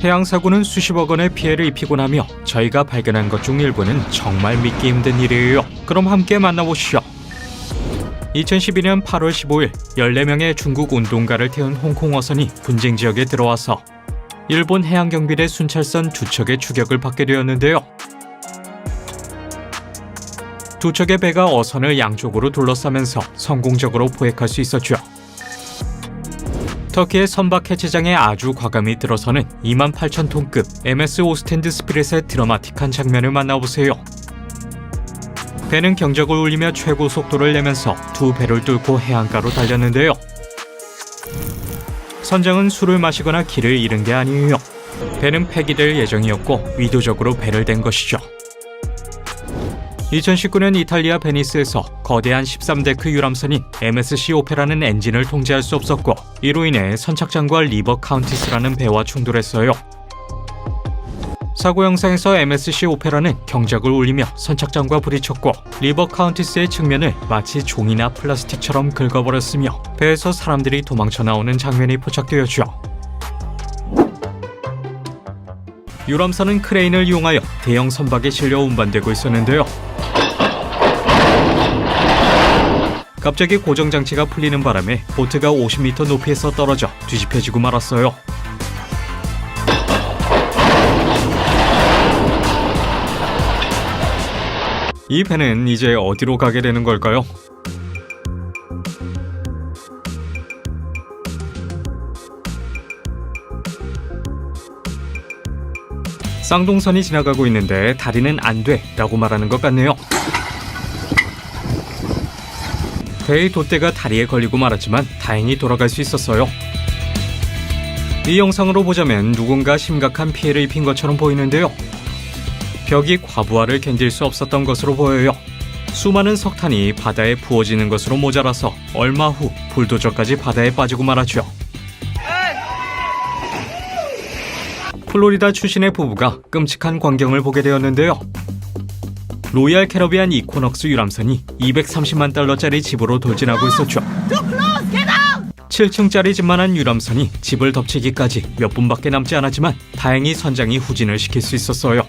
해양사고는 수십억 원의 피해를 입히곤 하며 저희가 발견한 것 중 일부는 정말 믿기 힘든 일이에요. 그럼 함께 만나보시죠. 2012년 8월 15일 14명의 중국 운동가를 태운 홍콩 어선이 분쟁 지역에 들어와서 일본 해양경비대 순찰선 2척의 추격을 받게 되었는데요. 2척의 배가 어선을 양쪽으로 둘러싸면서 성공적으로 포획할 수 있었죠. 터키의 선박 해체장에 아주 과감히 들어서는 28,000톤급 MS 오스텐드 스피릿의 드라마틱한 장면을 만나보세요. 배는 경적을 울리며 최고 속도를 내면서 두 배를 뚫고 해안가로 달렸는데요. 선장은 술을 마시거나 길을 잃은 게 아니에요. 배는 폐기될 예정이었고 의도적으로 배를 댄 것이죠. 2019년 이탈리아 베니스에서 거대한 13데크 유람선인 MSC 오페라는 엔진을 통제할 수 없었고 이로 인해 선착장과 리버 카운티스라는 배와 충돌했어요. 사고 영상에서 MSC 오페라는 경적을 울리며 선착장과 부딪혔고 리버 카운티스의 측면을 마치 종이나 플라스틱처럼 긁어버렸으며 배에서 사람들이 도망쳐 나오는 장면이 포착되었죠. 유람선은 크레인을 이용하여 대형 선박에 실려 운반되고 있었는데요. 갑자기 고정장치가 풀리는 바람에 보트가 50m 높이에서 떨어져 뒤집혀지고 말았어요. 이 배는 이제 어디로 가게 되는 걸까요? 쌍동선이 지나가고 있는데 다리는 안 돼 라고 말하는 것 같네요. 배의 돛대가 다리에 걸리고 말았지만 다행히 돌아갈 수 있었어요. 이 영상으로 보자면 누군가 심각한 피해를 입힌 것처럼 보이는데요. 벽이 과부하를 견딜 수 없었던 것으로 보여요. 수많은 석탄이 바다에 부어지는 것으로 모자라서 얼마 후 불도저까지 바다에 빠지고 말았죠. 플로리다 출신의 부부가 끔찍한 광경을 보게 되었는데요. 로얄 캐러비안 이코넉스 유람선이 230만 달러짜리 집으로 돌진하고 있었죠. 7층짜리 집만한 유람선이 집을 덮치기까지 몇 분밖에 남지 않았지만 다행히 선장이 후진을 시킬 수 있었어요.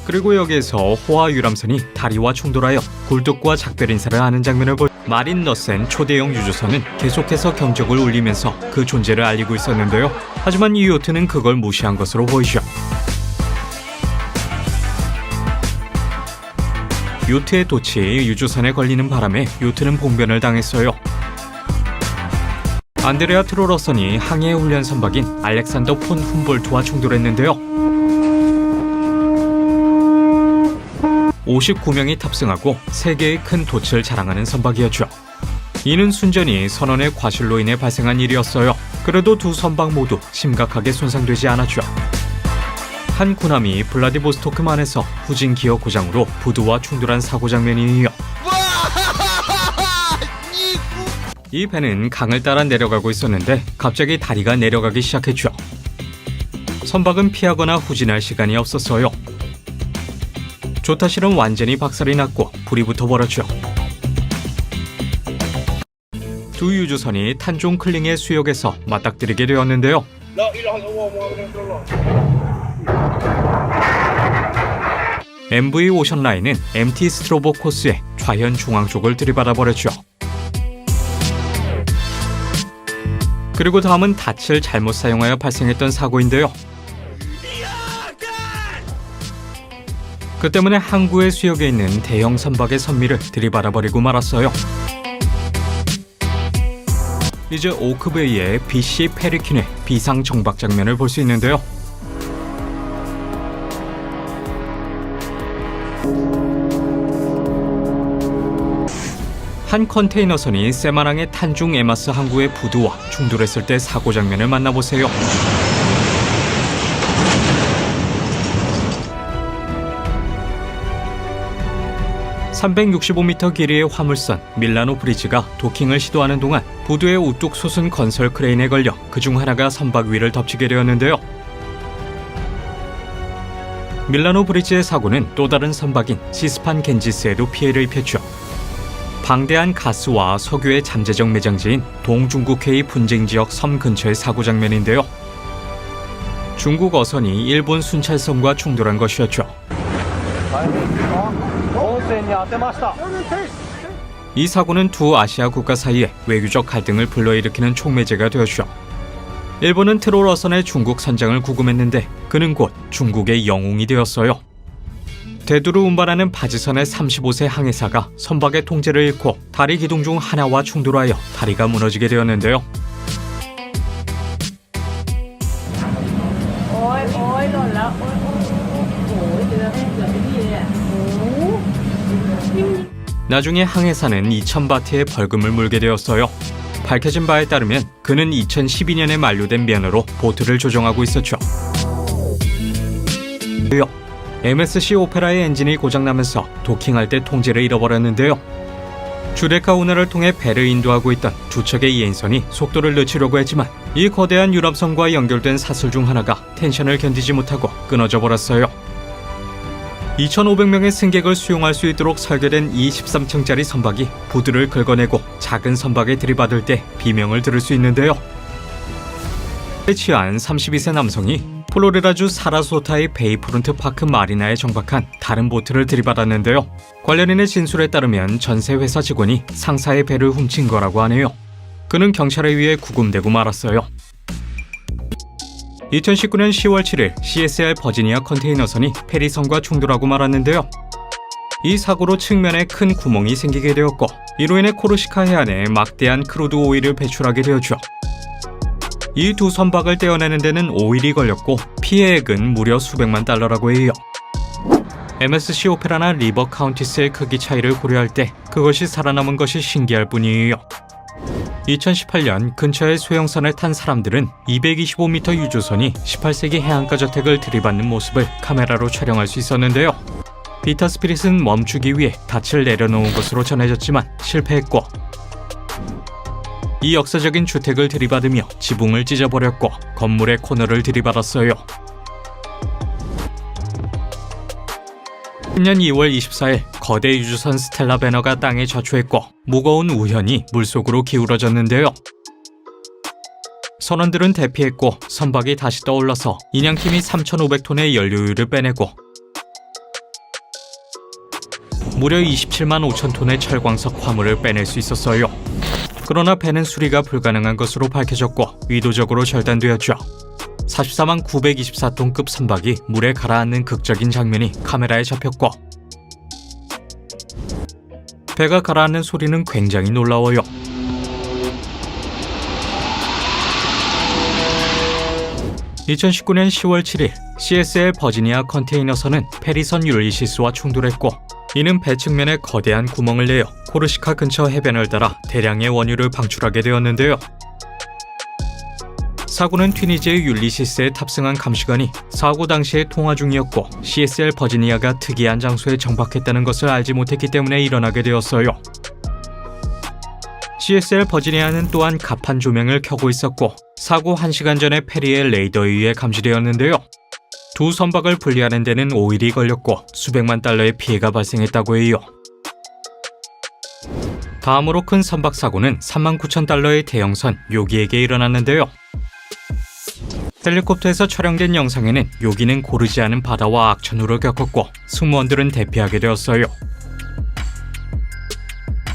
그리고 여기에서 호화 유람선이 다리와 충돌하여 굴뚝과 작별 인사를 하는 장면을 볼 마린 러센 초대형 유조선은 계속해서 경적을 울리면서 그 존재를 알리고 있었는데요. 하지만 이 요트는 그걸 무시한 것으로 보이죠. 요트의 돛이 유조선에 걸리는 바람에 요트는 봉변을 당했어요. 안드레아 트로러선이 항해 훈련 선박인 알렉산더 폰 훔볼트와 충돌했는데요. 59명이 탑승하고 3개의 큰 돛을 자랑하는 선박이었죠. 이는 순전히 선원의 과실로 인해 발생한 일이었어요. 그래도 두 선박 모두 심각하게 손상되지 않았죠. 한 군함이 블라디보스토크만에서 후진 기어 고장으로 부두와 충돌한 사고 장면이에요. 이 배는 강을 따라 내려가고 있었는데 갑자기 다리가 내려가기 시작했죠. 선박은 피하거나 후진할 시간이 없었어요. 조타실은 완전히 박살이 났고 불이 붙어버렸죠. 두 유조선이 탄종 클링의 수역에서 맞닥뜨리게 되었는데요. MV 오션라인은 MT 스트로보 코스의 좌현 중앙 쪽을 들이받아버렸죠. 그리고 다음은 닻을 잘못 사용하여 발생했던 사고인데요. 그 때문에 항구의 수역에 있는 대형 선박의 선미를 들이받아버리고 말았어요. 이제 오크베이의 BC 페리킨의 비상 정박 장면을 볼 수 있는데요. 한 컨테이너선이 세마랑의 탄중 에마스 항구의 부두와 충돌했을 때 사고 장면을 만나보세요. (365m) 길이의 화물선 밀라노 브리지가 도킹을 시도하는 동안 부두의 우뚝 솟은 건설 크레인에 걸려 그중 하나가 선박 위를 덮치게 되었는데요. 밀라노 브리지의 사고는 또 다른 선박인 시스판 겐지스에도 피해를 입혔죠. 방대한 가스와 석유의 잠재적 매장지인 동중국해의 분쟁 지역 섬 근처의 사고 장면인데요. 중국 어선이 일본 순찰선과 충돌한 것이었죠. 이 사고는 두 아시아 국가 사이에 외교적 갈등을 불러일으키는 촉매제가 되었죠. 일본은 트롤 어선의 중국 선장을 구금했는데 그는 곧 중국의 영웅이 되었어요. 대두를 운반하는 바지선의 35세 항해사가 선박의 통제를 잃고 다리 기둥 중 하나와 충돌하여 다리가 무너지게 되었는데요. 나중에 항해사는 2,000바트의 벌금을 물게 되었어요. 밝혀진 바에 따르면 그는 2012년에 만료된 면허로 보트를 조종하고 있었죠. MSC 오페라의 엔진이 고장나면서 도킹할 때 통제를 잃어버렸는데요. 주레카 운하를 통해 배를 인도하고 있던 두 척의 이행선이 속도를 늦추려고 했지만 이 거대한 유람선과 연결된 사슬 중 하나가 텐션을 견디지 못하고 끊어져 버렸어요. 2,500명의 승객을 수용할 수 있도록 설계된 이 13층짜리 선박이 부두를 긁어내고 작은 선박에 들이받을 때 비명을 들을 수 있는데요. 취한 32세 남성이 플로리다주 사라소타의 베이프론트 파크 마리나에 정박한 다른 보트를 들이받았는데요. 관련인의 진술에 따르면 전세 회사 직원이 상사의 배를 훔친 거라고 하네요. 그는 경찰에 의해 구금되고 말았어요. 2019년 10월 7일 CSL 버지니아 컨테이너선이 페리선과 충돌하고 말았는데요. 이 사고로 측면에 큰 구멍이 생기게 되었고 이로 인해 코르시카 해안에 막대한 크루드 오일을 배출하게 되었죠. 이 두 선박을 떼어내는 데는 5일이 걸렸고 피해액은 무려 수백만 달러라고 해요. MSC 오페라나 리버 카운티스의 크기 차이를 고려할 때 그것이 살아남은 것이 신기할 뿐이에요. 2018년 근처의 소형선을 탄 사람들은 225m 유조선이 18세기 해안가 저택을 들이받는 모습을 카메라로 촬영할 수 있었는데요. 피터 스피릿은 멈추기 위해 닻을 내려놓은 것으로 전해졌지만 실패했고 이 역사적인 주택을 들이받으며 지붕을 찢어버렸고 건물의 코너를 들이받았어요. 10년 2월 24일 거대 유조선 스텔라 배너가 땅에 좌초했고 무거운 우현이 물속으로 기울어졌는데요. 선원들은 대피했고 선박이 다시 떠올라서 인양팀이 3,500톤의 연료유를 빼내고 무려 27만 5천 톤의 철광석 화물을 빼낼 수 있었어요. 그러나 배는 수리가 불가능한 것으로 밝혀졌고 의도적으로 절단되었죠. 44만 924톤급 선박이 물에 가라앉는 극적인 장면이 카메라에 잡혔고 배가 가라앉는 소리는 굉장히 놀라워요. (2019년 10월 7일) CSL 버지니아 컨테이너선은 페리선 율리시스와 충돌했고 이는 배 측면에 거대한 구멍을 내어 코르시카 근처 해변을 따라 대량의 원유를 방출하게 되었는데요. 사고는 튀니지의 율리시스에 탑승한 감시관이 사고 당시에 통화 중이었고 CSL 버지니아가 특이한 장소에 정박했다는 것을 알지 못했기 때문에 일어나게 되었어요. CSL 버지니아는 또한 갑판 조명을 켜고 있었고 사고 1시간 전에 페리의 레이더에 의해 감지되었는데요. 두 선박을 분리하는 데는 5일이 걸렸고 수백만 달러의 피해가 발생했다고 해요. 다음으로 큰 선박 사고는 3만 9천 달러의 대형선 요기에게 일어났는데요. 헬리콥터에서 촬영된 영상에는 요기는 고르지 않은 바다와 악천후를 겪었고 승무원들은 대피하게 되었어요.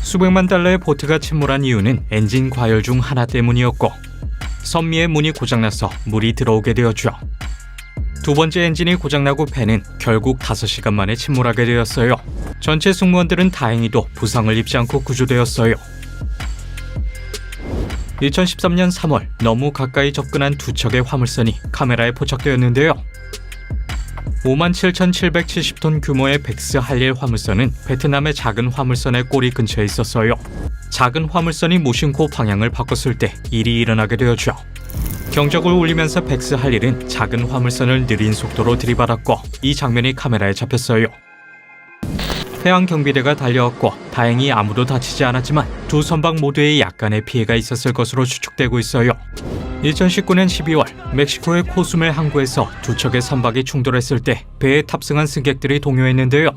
수백만 달러의 보트가 침몰한 이유는 엔진 과열 중 하나 때문이었고 선미의 문이 고장나서 물이 들어오게 되었죠. 두 번째 엔진이 고장나고 배는 결국 5시간 만에 침몰하게 되었어요. 전체 승무원들은 다행히도 부상을 입지 않고 구조되었어요. 2013년 3월 너무 가까이 접근한 두 척의 화물선이 카메라에 포착되었는데요. 57,770톤 규모의 백스 할릴 화물선은 베트남의 작은 화물선의 꼬리 근처에 있었어요. 작은 화물선이 무심코 방향을 바꿨을 때 일이 일어나게 되었죠. 경적을 울리면서 백스 할릴은 작은 화물선을 느린 속도로 들이받았고 이 장면이 카메라에 잡혔어요. 해양경비대가 달려왔고 다행히 아무도 다치지 않았지만 두 선박 모두에 약간의 피해가 있었을 것으로 추측되고 있어요. 2019년 12월 멕시코의 코수멜 항구에서 두 척의 선박이 충돌했을 때 배에 탑승한 승객들이 동요했는데요.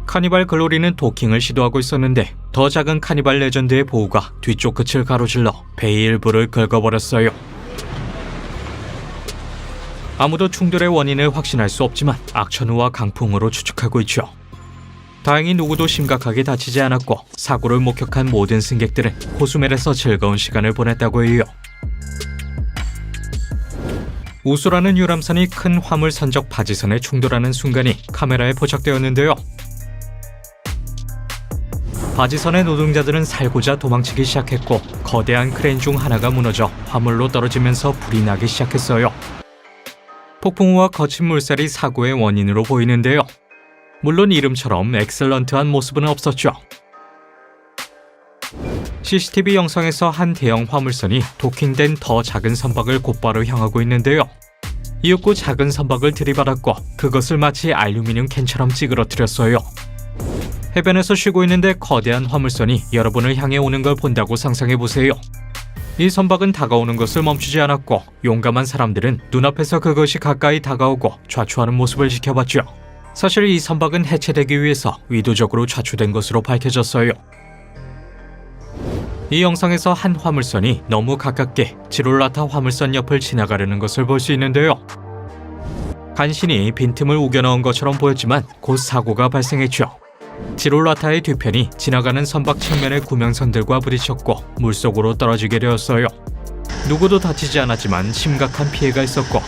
카니발 글로리는 도킹을 시도하고 있었는데 더 작은 카니발 레전드의 보우가 뒤쪽 끝을 가로질러 배의 일부를 긁어버렸어요. 아무도 충돌의 원인을 확신할 수 없지만 악천후와 강풍으로 추측하고 있죠. 다행히 누구도 심각하게 다치지 않았고 사고를 목격한 모든 승객들은 코수멜에서 즐거운 시간을 보냈다고 해요. 우수라는 유람선이 큰 화물 산적 바지선에 충돌하는 순간이 카메라에 포착되었는데요. 바지선의 노동자들은 살고자 도망치기 시작했고 거대한 크레인 중 하나가 무너져 화물로 떨어지면서 불이 나기 시작했어요. 폭풍우와 거친 물살이 사고의 원인으로 보이는데요. 물론 이름처럼 엑셀런트한 모습은 없었죠. CCTV 영상에서 한 대형 화물선이 도킹된 더 작은 선박을 곧바로 향하고 있는데요. 이윽고 작은 선박을 들이받았고 그것을 마치 알루미늄 캔처럼 찌그러뜨렸어요. 해변에서 쉬고 있는데 거대한 화물선이 여러분을 향해 오는 걸 본다고 상상해보세요. 이 선박은 다가오는 것을 멈추지 않았고 용감한 사람들은 눈앞에서 그것이 가까이 다가오고 좌초하는 모습을 지켜봤죠. 사실 이 선박은 해체되기 위해서 의도적으로 좌초된 것으로 밝혀졌어요. 이 영상에서 한 화물선이 너무 가깝게 지롤라타 화물선 옆을 지나가려는 것을 볼 수 있는데요. 간신히 빈틈을 우겨넣은 것처럼 보였지만 곧 사고가 발생했죠. 지롤라타의 뒤편이 지나가는 선박 측면의 구명선들과 부딪혔고 물속으로 떨어지게 되었어요. 누구도 다치지 않았지만 심각한 피해가 있었고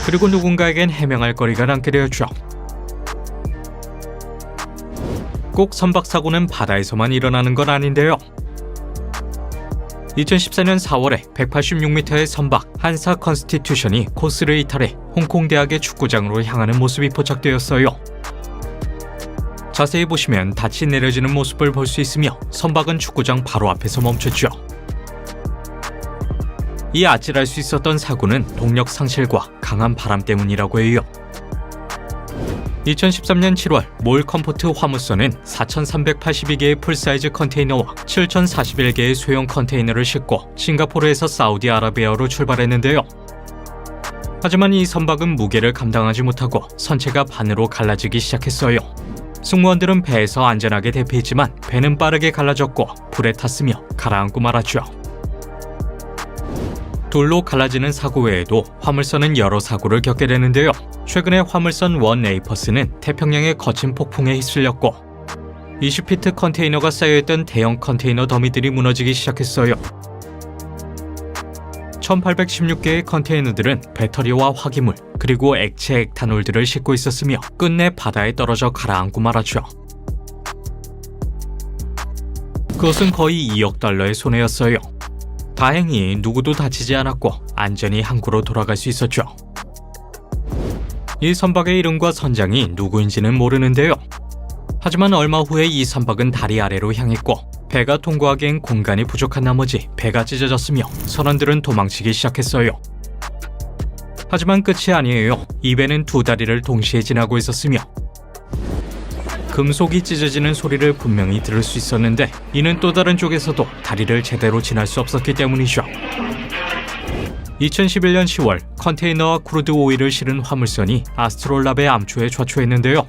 그리고 누군가에겐 해명할 거리가 남게 되었죠. 꼭 선박 사고는 바다에서만 일어나는 건 아닌데요. 2014년 4월에 186m의 선박 한사 컨스티튜션이 코스를 이탈해 홍콩 대학의 축구장으로 향하는 모습이 포착되었어요. 자세히 보시면 닻이 내려지는 모습을 볼 수 있으며 선박은 축구장 바로 앞에서 멈췄죠. 이 아찔할 수 있었던 사고는 동력 상실과 강한 바람 때문이라고 해요. 2013년 7월 몰 컴포트 화물선은 4,382개의 풀사이즈 컨테이너와 7,041개의 소형 컨테이너를 싣고 싱가포르에서 사우디아라비아로 출발했는데요. 하지만 이 선박은 무게를 감당하지 못하고 선체가 반으로 갈라지기 시작했어요. 승무원들은 배에서 안전하게 대피했지만 배는 빠르게 갈라졌고 불에 탔으며 가라앉고 말았죠. 둘로 갈라지는 사고 외에도 화물선은 여러 사고를 겪게 되는데요. 최근에 화물선 원 에이퍼스는 태평양의 거친 폭풍에 휩쓸렸고 20피트 컨테이너가 쌓여있던 대형 컨테이너 더미들이 무너지기 시작했어요. 1816개의 컨테이너들은 배터리와 화기물 그리고 액체 에탄올들을 싣고 있었으며 끝내 바다에 떨어져 가라앉고 말았죠. 그것은 거의 2억 달러의 손해였어요. 다행히 누구도 다치지 않았고 안전히 항구로 돌아갈 수 있었죠. 이 선박의 이름과 선장이 누구인지는 모르는데요. 하지만 얼마 후에 이 선박은 다리 아래로 향했고 배가 통과하기엔 공간이 부족한 나머지 배가 찢어졌으며 선원들은 도망치기 시작했어요. 하지만 끝이 아니에요. 이 배는 두 다리를 동시에 지나고 있었으며 금속이 찢어지는 소리를 분명히 들을 수 있었는데 이는 또 다른 쪽에서도 다리를 제대로 지날 수 없었기 때문이죠. 2011년 10월 컨테이너와 크루드 오일을 실은 화물선이 아스트롤랍의 암초에 좌초했는데요.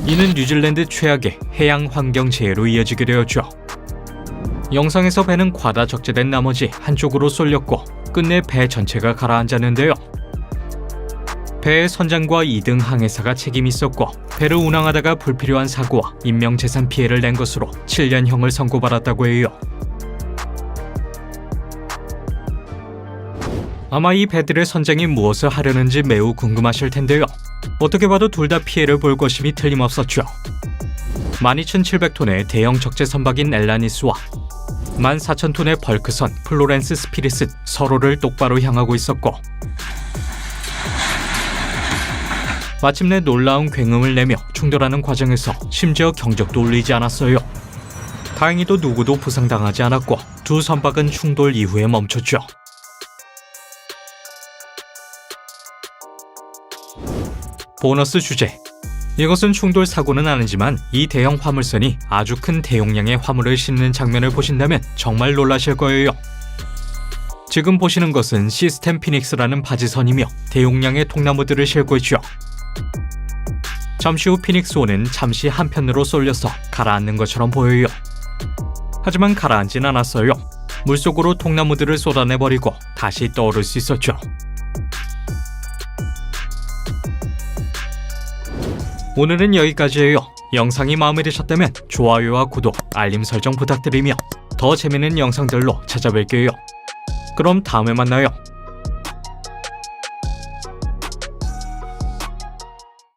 이는 뉴질랜드 최악의 해양 환경 재해로 이어지게 되었죠. 영상에서 배는 과다 적재된 나머지 한쪽으로 쏠렸고 끝내 배 전체가 가라앉았는데요. 배의 선장과 2등 항해사가 책임이 있었고 배를 운항하다가 불필요한 사고와 인명재산 피해를 낸 것으로 7년형을 선고받았다고 해요. 아마 이 배들의 선장이 무엇을 하려는지 매우 궁금하실 텐데요. 어떻게 봐도 둘 다 피해를 볼 것임이 틀림없었죠. 12,700톤의 대형 적재 선박인 엘라니스와 14,000톤의 벌크선 플로렌스 스피릿은 서로를 똑바로 향하고 있었고 마침내 놀라운 굉음을 내며 충돌하는 과정에서 심지어 경적도 울리지 않았어요. 다행히도 누구도 부상당하지 않았고 두 선박은 충돌 이후에 멈췄죠. 보너스 주제. 이것은 충돌 사고는 아니지만 이 대형 화물선이 아주 큰 대용량의 화물을 싣는 장면을 보신다면 정말 놀라실 거예요. 지금 보시는 것은 시스템 피닉스라는 바지선이며 대용량의 통나무들을 싣고 있죠. 잠시 후 피닉스호는 잠시 한편으로 쏠려서 가라앉는 것처럼 보여요. 하지만 가라앉진 않았어요. 물속으로 통나무들을 쏟아내버리고 다시 떠오를 수 있었죠. 오늘은 여기까지예요. 영상이 마음에 드셨다면 좋아요와 구독, 알림 설정 부탁드리며 더 재밌는 영상들로 찾아뵐게요. 그럼 다음에 만나요.